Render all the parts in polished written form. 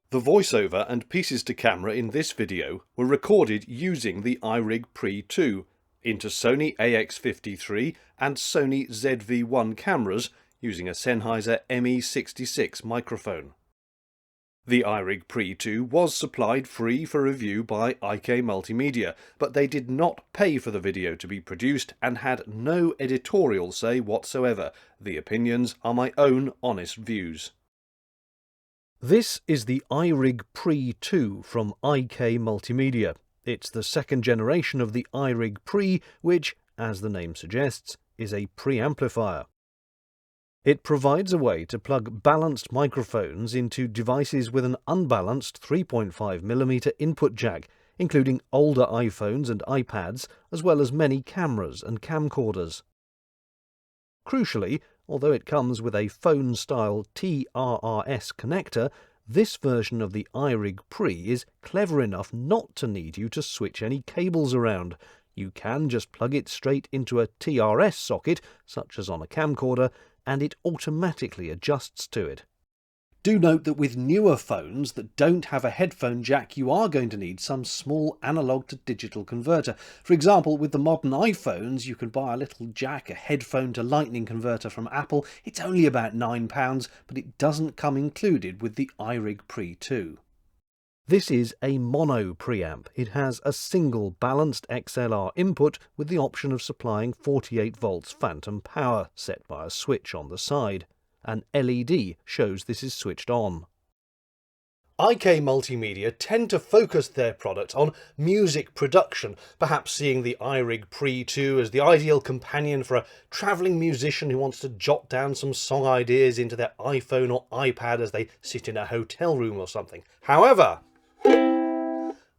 The voiceover and pieces to camera in this video were recorded using the iRig Pre-2 into Sony AX53 and Sony ZV-1 cameras using a Sennheiser ME66 microphone. The iRig Pre-2 was supplied free for review by IK Multimedia, but they did not pay for the video to be produced and had no editorial say whatsoever. The opinions are my own honest views. This is the iRig Pre-2 from IK Multimedia. It's the second generation of the iRig Pre, which, as the name suggests, is a preamplifier. It provides a way to plug balanced microphones into devices with an unbalanced 3.5mm input jack, including older iPhones and iPads, as well as many cameras and camcorders. Crucially, although it comes with a phone-style TRRS connector, this version of the iRig Pre is clever enough not to need you to switch any cables around. You can just plug it straight into a TRRS socket, such as on a camcorder, and it automatically adjusts to it. Do note that with newer phones that don't have a headphone jack, you are going to need some small analog to digital converter. For example, with the modern iPhones, you can buy a little jack, a headphone to lightning converter from Apple. It's only about £9, but it doesn't come included with the iRig Pre-2. This is a mono preamp. It has a single balanced XLR input with the option of supplying 48 volts phantom power set by a switch on the side. An LED shows this is switched on. IK Multimedia tend to focus their product on music production, perhaps seeing the iRig Pre-2 as the ideal companion for a travelling musician who wants to jot down some song ideas into their iPhone or iPad as they sit in a hotel room or something. However,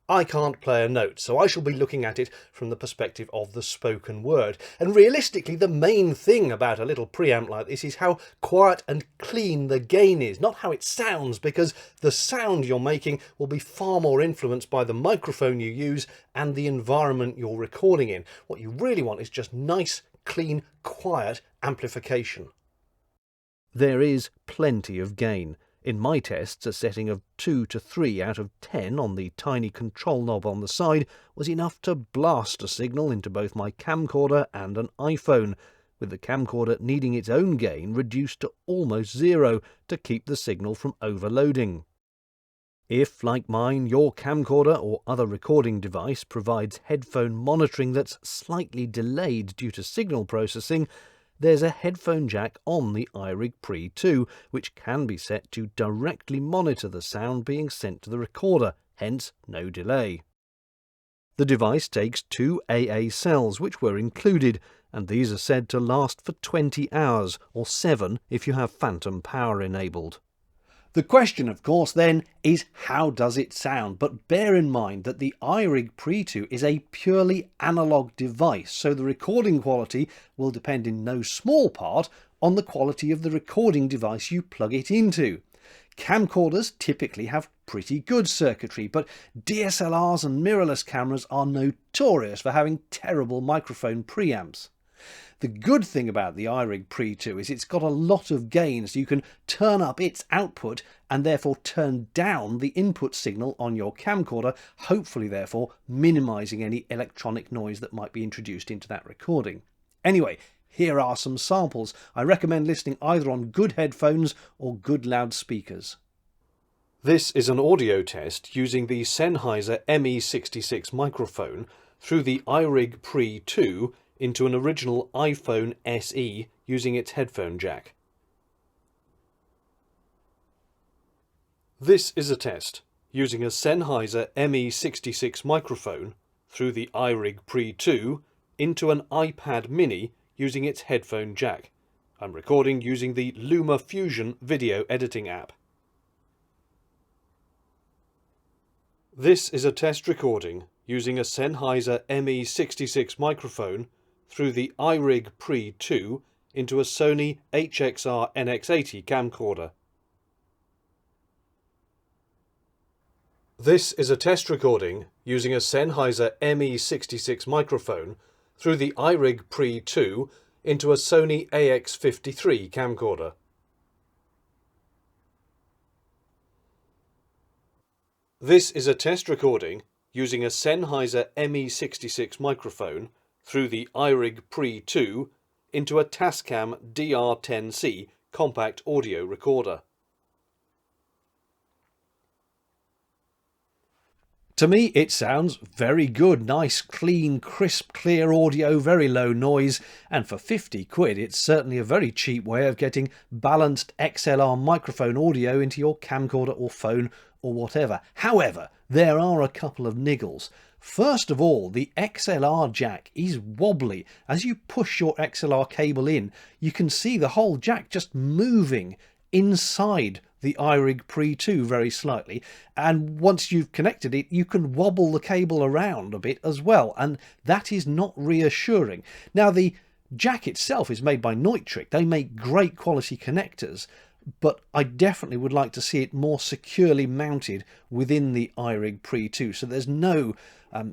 I can't play a note, so I shall be looking at it from the perspective of the spoken word. And realistically, the main thing about a little preamp like this is how quiet and clean the gain is, not how it sounds, because the sound you're making will be far more influenced by the microphone you use and the environment you're recording in. What you really want is just nice, clean, quiet amplification. There is plenty of gain. In my tests, a setting of 2 to 3 out of 10 on the tiny control knob on the side was enough to blast a signal into both my camcorder and an iPhone, with the camcorder needing its own gain reduced to almost zero to keep the signal from overloading. If, like mine, your camcorder or other recording device provides headphone monitoring that's slightly delayed due to signal processing, there's a headphone jack on the iRig Pre-2, which can be set to directly monitor the sound being sent to the recorder, hence no delay. The device takes 2 AA cells, which were included, and these are said to last for 20 hours, or 7 if you have phantom power enabled. The question, of course, then, is how does it sound? But bear in mind that the iRig Pre-2 is a purely analog device, so the recording quality will depend in no small part on the quality of the recording device you plug it into. Camcorders typically have pretty good circuitry, but DSLRs and mirrorless cameras are notorious for having terrible microphone preamps. The good thing about the iRig Pre-2 is it's got a lot of gain, so you can turn up its output and therefore turn down the input signal on your camcorder, hopefully therefore minimising any electronic noise that might be introduced into that recording. Anyway, here are some samples. I recommend listening either on good headphones or good loudspeakers. This is an audio test using the Sennheiser ME66 microphone through the iRig Pre-2 into an original iPhone SE using its headphone jack. This is a test using a Sennheiser ME66 microphone through the iRig Pre-2 into an iPad mini using its headphone jack. I'm recording using the LumaFusion video editing app. This is a test recording using a Sennheiser ME66 microphone through the iRig Pre-2 into a Sony HXR NX80 camcorder. This is a test recording using a Sennheiser ME66 microphone through the iRig Pre-2 into a Sony AX53 camcorder. This is a test recording using a Sennheiser ME66 microphone through the iRig Pre-2 into a Tascam DR10C compact audio recorder. To me, it sounds very good. Nice, clean, crisp, clear audio, very low noise, and for 50 quid, it's certainly a very cheap way of getting balanced XLR microphone audio into your camcorder or phone or whatever. However, there are a couple of niggles. First of all, the XLR jack is wobbly. As you push your XLR cable in, you can see the whole jack just moving inside the iRig Pre-2 very slightly, and once you've connected it you can wobble the cable around a bit as well, and that is not reassuring. Now, the jack itself is made by Neutrik. They make great quality connectors, but I definitely would like to see it more securely mounted within the iRig Pre-2 so there's no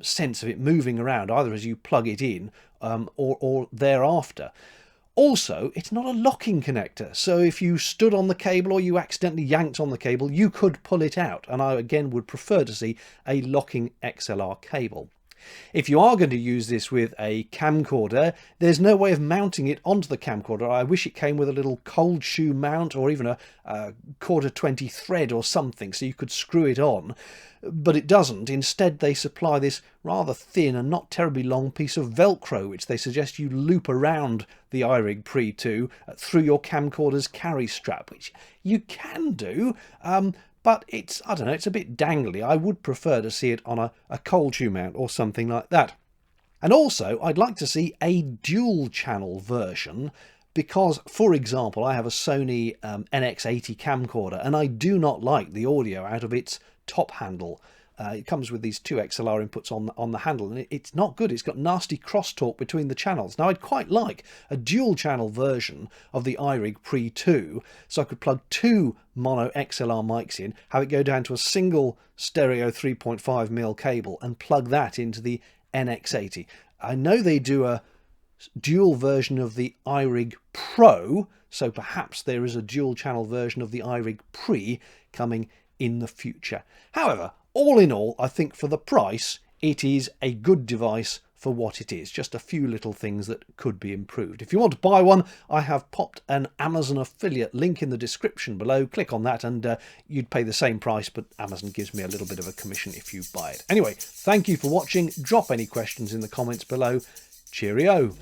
sense of it moving around either as you plug it in or thereafter. Also, it's not a locking connector, so if you stood on the cable or you accidentally yanked on the cable, you could pull it out, and I again would prefer to see a locking XLR cable. If you are going to use this with a camcorder, there's no way of mounting it onto the camcorder. I wish it came with a little cold shoe mount or even a Q20 thread or something so you could screw it on. But it doesn't. Instead, they supply this rather thin and not terribly long piece of Velcro, which they suggest you loop around the iRig Pre-2 through your camcorder's carry strap, which you can do, but it's, I don't know, it's a bit dangly. I would prefer to see it on a cold shoe mount or something like that. And also, I'd like to see a dual channel version, because, for example, I have a Sony NX80 camcorder and I do not like the audio out of its top handle. It comes with these two XLR inputs on the handle, and it's not good. It's got nasty crosstalk between the channels. Now, I'd quite like a dual channel version of the iRig Pre-2, so I could plug two mono XLR mics in, have it go down to a single stereo 3.5mm cable and plug that into the NX80. I know they do a dual version of the iRig Pro, so perhaps there is a dual channel version of the iRig Pre coming in the future. However, all in all, I think for the price, it is a good device for what it is. Just a few little things that could be improved. If you want to buy one, I have popped an Amazon affiliate link in the description below. Click on that and you'd pay the same price, but Amazon gives me a little bit of a commission if you buy it. Anyway, thank you for watching. Drop any questions in the comments below. Cheerio.